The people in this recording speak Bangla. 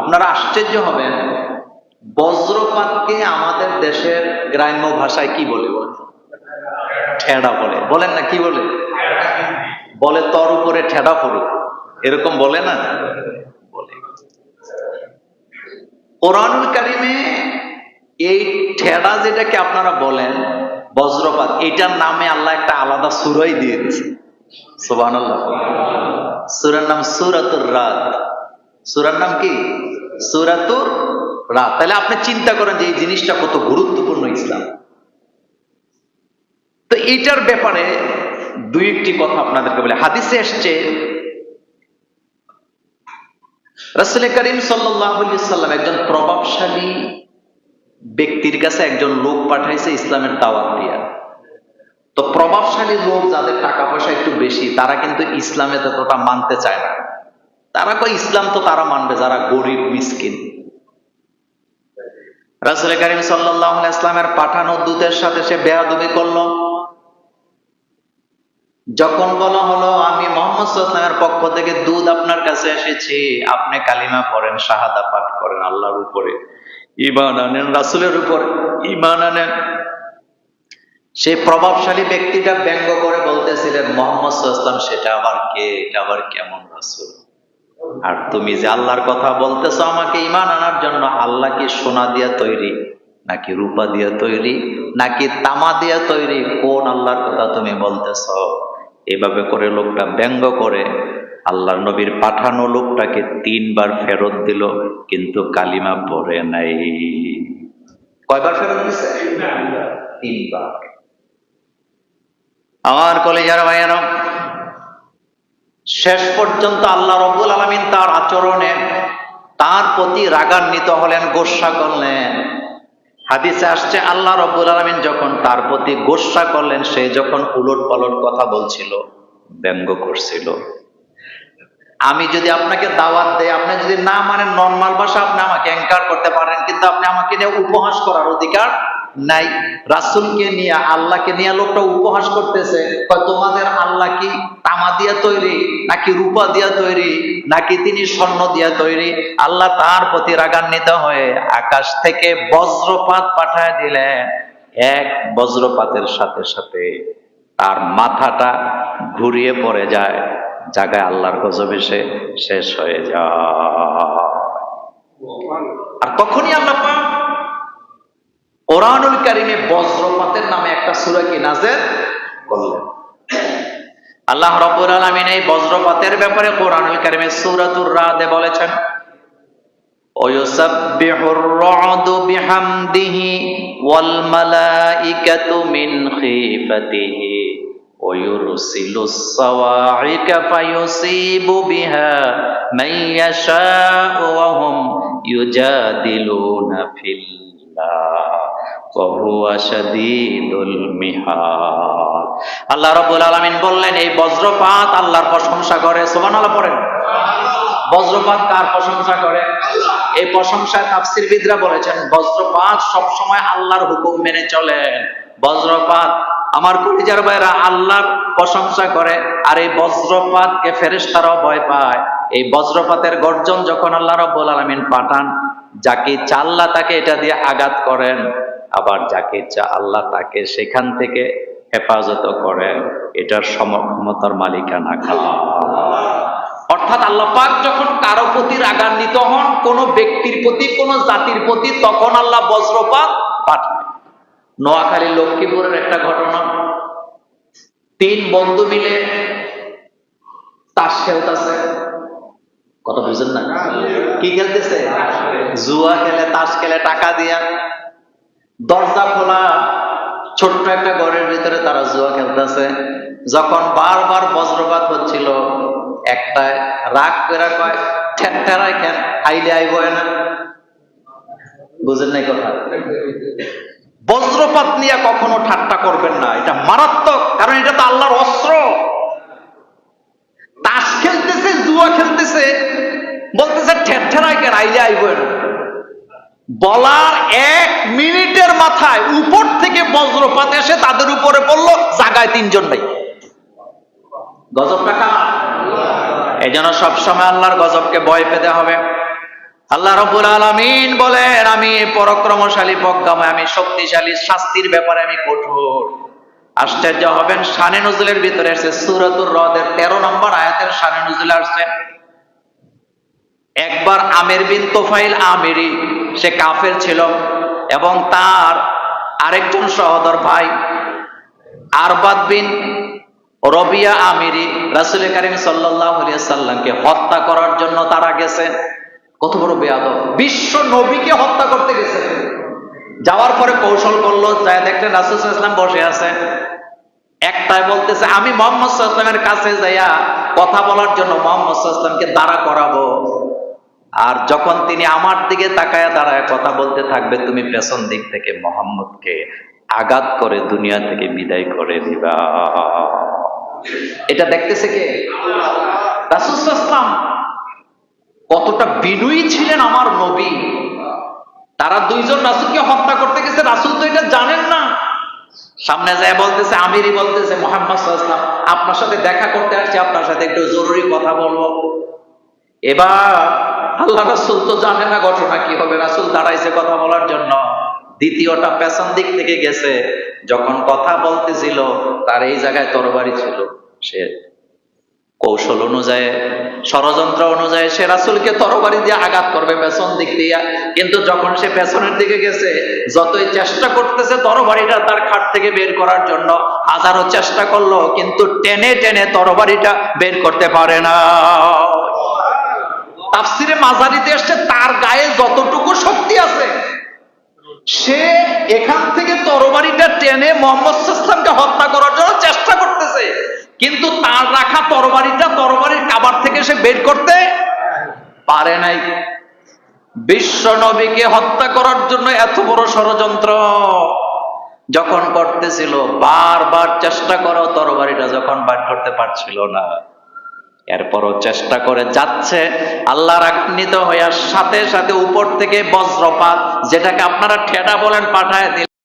আপনারা আশ্চর্য হবেন, বজ্রপাতকে আমাদের দেশের গ্রাম্য ভাষায় কি বলে? ঠেডা বলে। বলেন না, কি বলে? বলে তোর উপরে ঠেডা পড়ুক, এরকম বলে না? বলে। কোরআনুল কারীমে এই ঠেডা যেটাকে আপনারা বলেন বজ্রপাত, এটার নামে আল্লাহ একটা আলাদা সূরাই দিয়ে দিয়েছে। সুবহানাল্লাহ। সূরার নাম সূরাতুর রাত। সূরার নাম কি? সূরাতুর রাত। তাহলে আপনি চিন্তা করেন যে এই জিনিসটা কত গুরুত্বপূর্ণ ইসলাম। তো এইটার ব্যাপারে দুই একটি কথা আপনাদেরকে বলে। হাদিসে এসছে, রাসূল করিম সাল্লাল্লাহু আলাইহি সাল্লাম একজন প্রভাবশালী ব্যক্তির কাছে একজন লোক পাঠাইছে ইসলামের দাওয়াত দিয়া। তো প্রভাবশালী লোক, যাদের টাকা পয়সা একটু বেশি, তারা কিন্তু ইসলামে ততটা মানতে চায় না। তারা কয় ইসলাম তো তারা মানবে যারা গরিব মিসকিন। রাসূল করিম সাল্লাল্লাহু আলাইহি ওয়াসাল্লামের পাঠানো দূতের সাথে সে বেয়াদবি করলো। যখন বলা হলো আমি মুহাম্মদ সাল্লাল্লাহু আলাইহি ওয়াসাল্লামের পক্ষ থেকে দূত আপনার কাছে এসেছি, আপনি কালিমা পড়েন, শাহাদা পাঠ করেন, আল্লাহর উপরে ঈমান আনেন, রাসূলের উপর ঈমান আনেন। সেই প্রভাবশালী ব্যক্তিটা ব্যঙ্গ করে বলতেছিলেন, মুহাম্মদ সাল্লাল্লাহু আলাইহি ওয়াসাল্লাম সেটা আবার কে? এটা আবার কেমন রাসূল? আর তুমি যে আল্লাহর কথা বলতেছো আমাকে ঈমান আনার জন্য, আল্লাহ কি সোনা দিয়া তৈরি, নাকি রূপা দিয়া তৈরি, নাকি তামা দিয়া তৈরি? কোন আল্লাহর কথা তুমি বলতেছো? এভাবে করে লোকটা ব্যঙ্গ করে আল্লাহর নবীর পাঠানো লোকটাকে 3 বার ফেরত দিল, কিন্তু কালিমা পড়ে নাই। কয়বার ফেরত দিছে? 3 বার। আমার কলিজার ভাইয়েরা, শেষ পর্যন্ত আল্লাহ রাব্বুল আলামিন তার আচরণে তার প্রতি রাগান্বিত হলেন, গোসা করলেন। হাদিসে আসছে আল্লাহ রাব্বুল আলামিন যখন তার প্রতি গোসা করলেন, সে যখন উলট পালট কথা বলছিল, ব্যঙ্গ করছিল। আমি যদি আপনাকে দাওয়াত দেই, আপনি যদি না মানেন, নরমাল ভাষা আপনি আমাকে অ্যাঙ্কার করতে পারেন, কিন্তু আপনি আমাকে নিয়ে উপহাস করার অধিকার নাই। রাসূলকে নিয়ে, আল্লাহকে নিয়ে লোকটা উপহাস করতেছে, তোমাদের আল্লাহ কি তামা দিয়া তৈরি, নাকি রূপা দিয়া তৈরি, নাকি তিনি স্বর্ণ দিয়া তৈরি? আল্লাহ তার প্রতি রাগান্বিত হয়ে আকাশ থেকে বজ্রপাত পাঠায় দিলেন। এক বজ্রপাতের সাথে সাথে তার মাথাটা ঘুরিয়ে পড়ে যায়, জায়গায় আল্লাহর গজব এসে শেষ হয়ে যায়। আর তখনই আল্লাহ পাক কোরআনুল কারীমে বজ্রপাতের নামে একটা সূরা কি নাযিল করলেন। আল্লাহ রাব্বুল আলামিন এই বজ্রপাতের ব্যাপারে কোরআনুল কারীমে সূরাতুর রাদে বলেছেন, ওয়ায়ুসাব্বিহুর রা'দু বিহামদিহি ওয়াল মালাইকাতু মিন খিফাতিহি ওয়ায়ুরসিলুস সাওয়া'iকা ফায়ুসিবু বিহা মান ইয়াশা'উ ওয়া হুম ইউজাদিলুনা ফিল্লাহ ওয়া হুয়া শাদীদুল মিহাল। আল্লাহ রাব্বুল আলামিন বললেন, এই বজ্রপাত আল্লাহর প্রশংসা করে। সুবহানাল্লাহ পড়েন। বজ্রপাত কার প্রশংসা করে? এই প্রশংসায় তাফসীরবিদরা বলেছেন, বজ্রপাত সব সময় আল্লাহর হুকুম মেনে চলেন। বজ্রপাত, আমার কলিজার ভাইরা, আল্লাহর প্রশংসা করে। আর এই বজ্রপাতকে ফেরেশতারাও ভয় পায়। এই বজ্রপাতের গর্জন যখন আল্লাহ রাব্বুল আলামিন পাঠান, যাকে ইচ্ছা আল্লাহ তাকে এটা দিয়ে আঘাত করেন, আবার যাকে ইচ্ছা আল্লাহ তাকে সেখান থেকে হেফাজত করেন। এটার সমক্ষমতার মালিকানা খাওয়া। অর্থাৎ আল্লাহ পাক যখন কারো প্রতি রাগান্বিত হন, কোন ব্যক্তির প্রতি, কোন জাতির প্রতি, তখন আল্লাহ বজ্রপাত পাঠায়। নোয়াখালী লক্ষ্মীপুরের একটা ঘটনা, 3 বন্ধু মিলে তাস খেলতেছে। কথা বুঝেন না? কি খেলতেছে? জুয়া খেলে, তাস খেলে টাকা দিয়া। দরজা খোলা ছোট্ট একটা ঘরের ভিতরে তারা জুয়া খেলতেছে। যখন বারবার বজ্রপাত হচ্ছিল, একটা রাগ করে কয়, ঠেরাই কেন, আইলে আইব না। বুঝেন নাই কথা? বজ্রপাত নিয়ে কখনো ঠাট্টা করবেন না, এটা মারাত্মক। কারণ এটা তো আল্লাহর অস্ত্র। তাস খেলতেছে, জুয়া খেলতেছে, বলতেছে ঠেরাই কেন, আইলে আইব না। বলার 1 মিনিটের মাথায় উপর থেকে বজ্রপাত এসে তাদের উপরে পড়লো, জায়গায় 3 জন নাই। গজব টাকা। এই জন্য সবসময় আল্লাহর গজবকে ভয় পেতে হবে। আল্লাহ রাব্বুল আলামিন বলেন, আমি পরাক্রমশালী, প্রজ্ঞাময়, আমি শক্তিশালী, শাস্তির ব্যাপারে আমি কঠোর। আশ্চর্য হবেন, শানে নুজুলের ভিতরে আছে সূরাতুর রদের 13 নম্বর আয়াতের শানে নুজুল আসছে। একবার আমির বিন তুফাইল আমিরি, সে কাফের ছিল, এবং তার আরেকজন সহোদর ভাই আরবাদ বিন রবিয়া আমিরি রাসূল কারীম সাল্লাল্লাহু আলাইহি সাল্লামকে হত্যা করার জন্য তারা গেছে। কত বড় বেয়াদব, বিশ্ব নবীকে হত্যা করতে গেছে। যাওয়ার পরে কৌশল করলো, যায় দেখলেন রাসূল সাল্লাল্লাহু আলাইহি ওয়াসাল্লাম বসে আছে। একটাই বলতেছে, আমি মুহাম্মদ সাল্লাল্লাহু আলাইহি ওয়াসাল্লামের কাছে যাইয়া কথা বলার জন্য মুহাম্মদ সাল্লাল্লাহু আলাইহি ওয়াসাল্লামকে দাঁড়া করাবো, আর যখন তিনি আমার দিকে তাকায়া দাঁড়ায় কথা বলতে থাকবে, তুমি পেছন দিক থেকে মুহাম্মদকে আঘাত করে দুনিয়া থেকে বিদায় করে দিবা। এটা দেখতেছে কে? রাসূল সাল্লাল্লাহু আলাইহি ওয়াসাল্লাম কতটা বিনয়ী ছিলেন আমার নবী। তারা দুইজন রাসূলকে হত্যা করতে গেছে, রাসূল তো এটা জানেন না। সামনে যায় বলতেছে, আমিরই বলতেছে, মুহাম্মদ সাল্লাল্লাহু আলাইহি ওয়াসাল্লাম আপনার সাথে দেখা করতে আসছি, আপনার সাথে একটু জরুরি কথা বলবো। এবার আল্লাহ রাসূল তো জানে না ঘটনা কি হবে, রাসূল দাঁড়াইছে কথা বলার জন্য, দ্বিতীয়টা পেছন দিক থেকে গেছে। যখন কথা বলতেছিল তার এই জায়গায় তরবারি ছিল, সে কৌশল অনুযায়ী, ষড়যন্ত্র অনুযায়ী সে রাসূলকে তরবারি দিয়ে আঘাত করবে পেছন দিক দিয়ে। কিন্তু যখন সে পেছনের দিকে গেছে, যতই চেষ্টা করতেছে তরবারিটা তার খাট থেকে বের করার জন্য, হাজারো চেষ্টা করলো, কিন্তু টেনে টেনে তরবারিটা বের করতে পারে না। তাফসিরে মাজারিতে এসেছে, তার গায়ে যতটুকু শক্তি আছে, সে এখান থেকে তরবারিটা টেনে মুহাম্মদ সাল্লাল্লাহু আলাইহি ওয়াসাল্লামকে হত্যা করার জন্য চেষ্টা করতেছে, কিন্তু তার রাখা তরবারিটা তরবারির কাবার থেকে সে বের করতে পারে নাই। বিশ্ব নবীকে হত্যা করার জন্য এত বড় ষড়যন্ত্র যখন করতেছিল, বারবার চেষ্টা করো, তরবারিটা যখন বের করতে পারছিল না, এরপরও চেষ্টা করে যাচ্ছে, আল্লাহ রাগান্বিত হইয়া সাথে সাথে উপর থেকে বজ্রপাত, যেটাকে আপনারা ঠেডা বলেন, পাঠায় দিল।